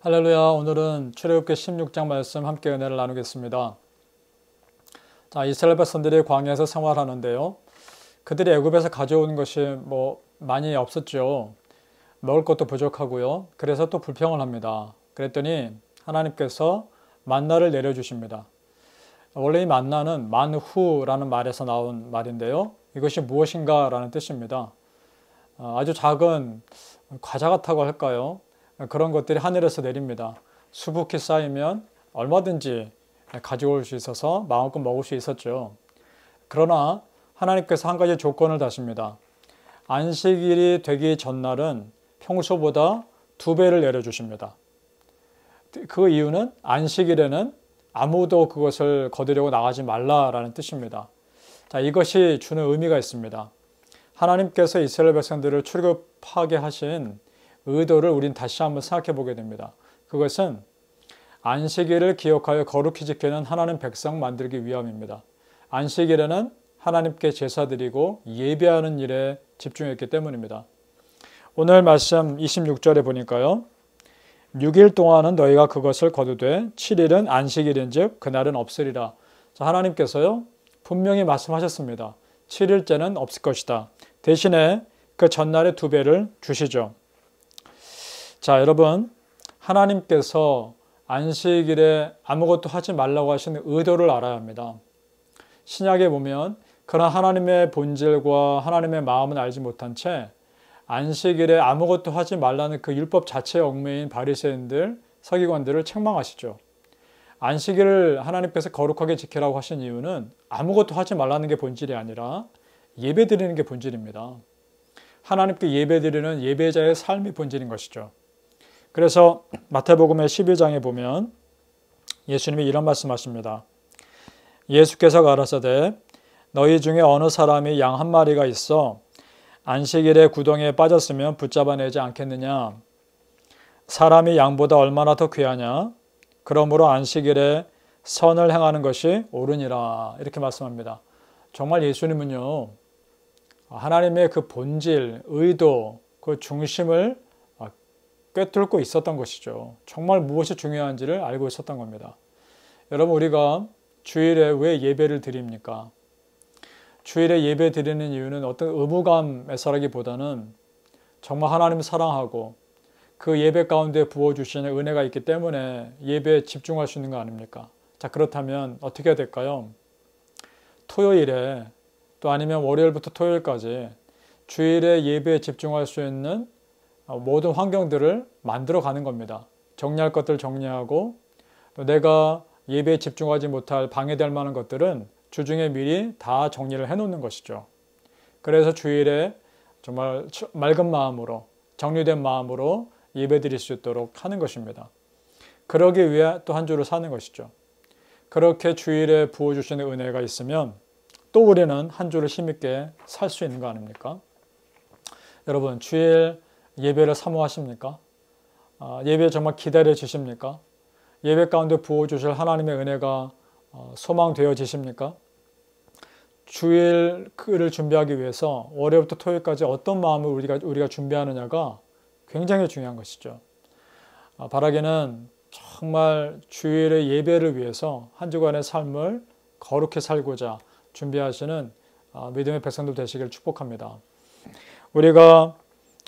할렐루야. 오늘은 출애굽기 16장 말씀 함께 은혜를 나누겠습니다. 자, 이스라엘 백성들이 광야에서 생활하는데요. 그들이 애굽에서 가져온 것이 많이 없었죠. 먹을 것도 부족하고요. 그래서 또 불평을 합니다. 그랬더니 하나님께서 만나를 내려주십니다. 원래 이 만나는 만후라는 말에서 나온 말인데요. 이것이 무엇인가 라는 뜻입니다. 아주 작은 과자 같다고 할까요? 그런 것들이 하늘에서 내립니다. 수북히 쌓이면 얼마든지 가져올 수 있어서 마음껏 먹을 수 있었죠. 그러나 하나님께서 한 가지 조건을 다십니다. 안식일이 되기 전날은 평소보다 2배를 내려주십니다. 그 이유는 안식일에는 아무도 그것을 거두려고 나가지 말라라는 뜻입니다. 자, 이것이 주는 의미가 있습니다. 하나님께서 이스라엘 백성들을 출애굽하게 하신 의도를 우린 다시 한번 생각해 보게 됩니다. 그것은 안식일을 기억하여 거룩히 지키는 하나님 백성 만들기 위함입니다. 안식일에는 하나님께 제사드리고 예배하는 일에 집중했기 때문입니다. 오늘 말씀 26절에 보니까요. 6일 동안은 너희가 그것을 거두되 7일은 안식일인즉 그날은 없으리라. 자, 하나님께서요 분명히 말씀하셨습니다. 7일째는 없을 것이다. 대신에 그 전날에 2배를 주시죠. 자, 여러분, 하나님께서 안식일에 아무것도 하지 말라고 하시는 의도를 알아야 합니다. 신약에 보면 그런 하나님의 본질과 하나님의 마음은 알지 못한 채 안식일에 아무것도 하지 말라는 그 율법 자체에 얽매인 바리새인들, 서기관들을 책망하시죠. 안식일을 하나님께서 거룩하게 지키라고 하신 이유는 아무것도 하지 말라는 게 본질이 아니라 예배드리는 게 본질입니다. 하나님께 예배드리는 예배자의 삶이 본질인 것이죠. 그래서 마태복음의 12장에 보면 예수님이 이런 말씀하십니다. 예수께서 가라사대 너희 중에 어느 사람이 양 한 마리가 있어 안식일에 구덩이에 빠졌으면 붙잡아내지 않겠느냐. 사람이 양보다 얼마나 더 귀하냐. 그러므로 안식일에 선을 행하는 것이 옳으니라. 이렇게 말씀합니다. 정말 예수님은요. 하나님의 그 본질, 의도, 그 중심을 꿰뚫고 있었던 것이죠. 정말 무엇이 중요한지를 알고 있었던 겁니다. 여러분, 우리가 주일에 왜 예배를 드립니까? 주일에 예배 드리는 이유는 어떤 의무감에서라기보다는 정말 하나님을 사랑하고 그 예배 가운데 부어주시는 은혜가 있기 때문에 예배에 집중할 수 있는 거 아닙니까? 자, 그렇다면 어떻게 해야 될까요? 토요일에 또 아니면 월요일부터 토요일까지 주일에 예배에 집중할 수 있는 모든 환경들을 만들어 가는 겁니다. 정리할 것들 정리하고 또 내가 예배에 집중하지 못할 방해될 만한 것들은 주중에 미리 다 정리를 해놓는 것이죠. 그래서 주일에 정말 맑은 마음으로 정리된 마음으로 예배 드릴 수 있도록 하는 것입니다. 그러기 위해 또 한 주를 사는 것이죠. 그렇게 주일에 부어주시는 은혜가 있으면 또 우리는 한 주를 힘있게 살 수 있는 거 아닙니까? 여러분, 주일 예배를 사모하십니까? 예배 정말 기다려 주십니까? 예배 가운데 부어주실 하나님의 은혜가 소망되어지십니까? 주일을 준비하기 위해서 월요일부터 토요일까지 어떤 마음을 우리가 준비하느냐가 굉장히 중요한 것이죠. 바라기는 정말 주일의 예배를 위해서 한 주간의 삶을 거룩히 살고자 준비하시는 믿음의 백성들 되시길 축복합니다. 우리가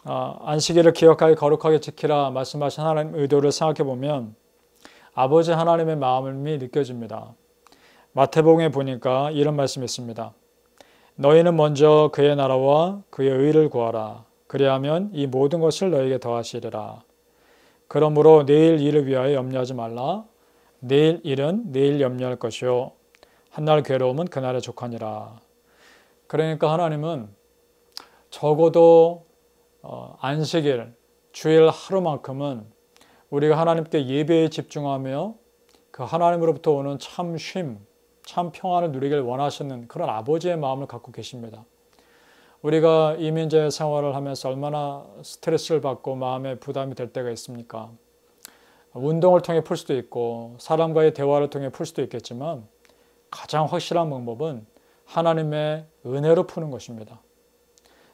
안식일을 기억하여 거룩하게 지키라 말씀하신 하나님의 의도를 생각해 보면 아버지 하나님의 마음이 느껴집니다. 마태복음에 보니까 이런 말씀이 있습니다. 너희는 먼저 그의 나라와 그의 의를 구하라. 그리하면 이 모든 것을 너희에게 더하시리라. 그러므로 내일 일을 위하여 염려하지 말라. 내일 일은 내일 염려할 것이요 한날 괴로움은 그날의 족하니라. 그러니까 하나님은 적어도 안식일, 주일 하루만큼은 우리가 하나님께 예배에 집중하며 그 하나님으로부터 오는 참 쉼, 참 평안을 누리길 원하시는 그런 아버지의 마음을 갖고 계십니다. 우리가 이민자의 생활을 하면서 얼마나 스트레스를 받고 마음에 부담이 될 때가 있습니까? 운동을 통해 풀 수도 있고 사람과의 대화를 통해 풀 수도 있겠지만 가장 확실한 방법은 하나님의 은혜로 푸는 것입니다.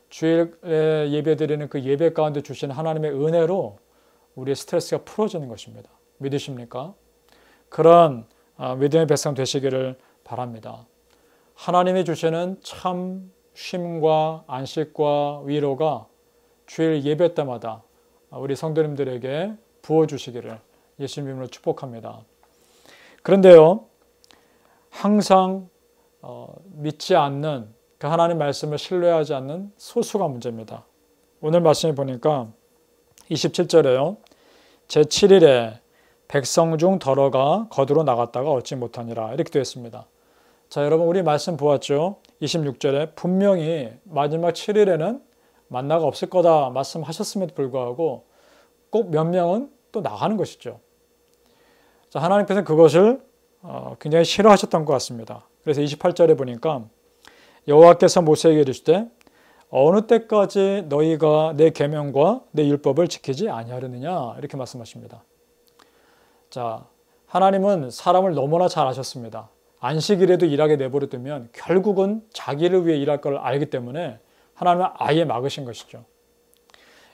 주일에 예배드리는 그 예배 가운데 주신 하나님의 은혜로 우리의 스트레스가 풀어지는 것입니다. 믿으십니까? 그런 믿음의 백성 되시기를 바랍니다. 하나님이 주시는 참 쉼과 안식과 위로가 주일 예배 때마다 우리 성도님들에게 부어주시기를 예수님 이름으로 축복합니다. 그런데요, 항상 믿지 않는 그 하나님 말씀을 신뢰하지 않는 소수가 문제입니다. 오늘 말씀에 보니까 27절에요. 제7일에 백성 중 더러가 거두로 나갔다가 얻지 못하니라 이렇게 되어 있습니다. 자, 여러분 우리 말씀 보았죠? 26절에 분명히 마지막 7일에는 만나가 없을 거다 말씀하셨음에도 불구하고 꼭 몇 명은 또 나가는 것이죠. 자, 하나님께서 그것을 굉장히 싫어하셨던 것 같습니다. 그래서 28절에 보니까 여호와께서 모세에게 이르시되 어느 때까지 너희가 내 계명과 내 율법을 지키지 아니하려느냐 이렇게 말씀하십니다. 자, 하나님은 사람을 너무나 잘 아셨습니다. 안식일에도 일하게 내버려 두면 결국은 자기를 위해 일할 걸 알기 때문에 하나님은 아예 막으신 것이죠.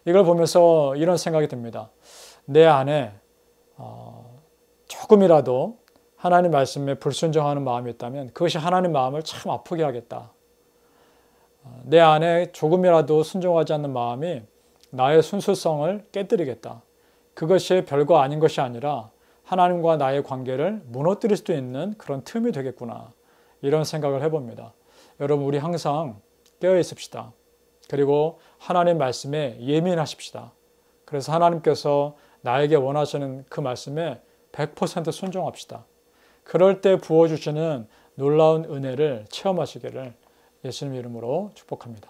이걸 보면서 이런 생각이 듭니다. 내 안에 조금이라도 하나님 말씀에 불순종하는 마음이 있다면 그것이 하나님 마음을 참 아프게 하겠다. 내 안에 조금이라도 순종하지 않는 마음이 나의 순수성을 깨뜨리겠다. 그것이 별거 아닌 것이 아니라 하나님과 나의 관계를 무너뜨릴 수도 있는 그런 틈이 되겠구나. 이런 생각을 해봅니다. 여러분 우리 항상 깨어 있읍시다. 그리고 하나님 말씀에 예민하십시다. 그래서 하나님께서 나에게 원하시는 그 말씀에 100% 순종합시다. 그럴 때 부어주시는 놀라운 은혜를 체험하시기를 예수님 이름으로 축복합니다.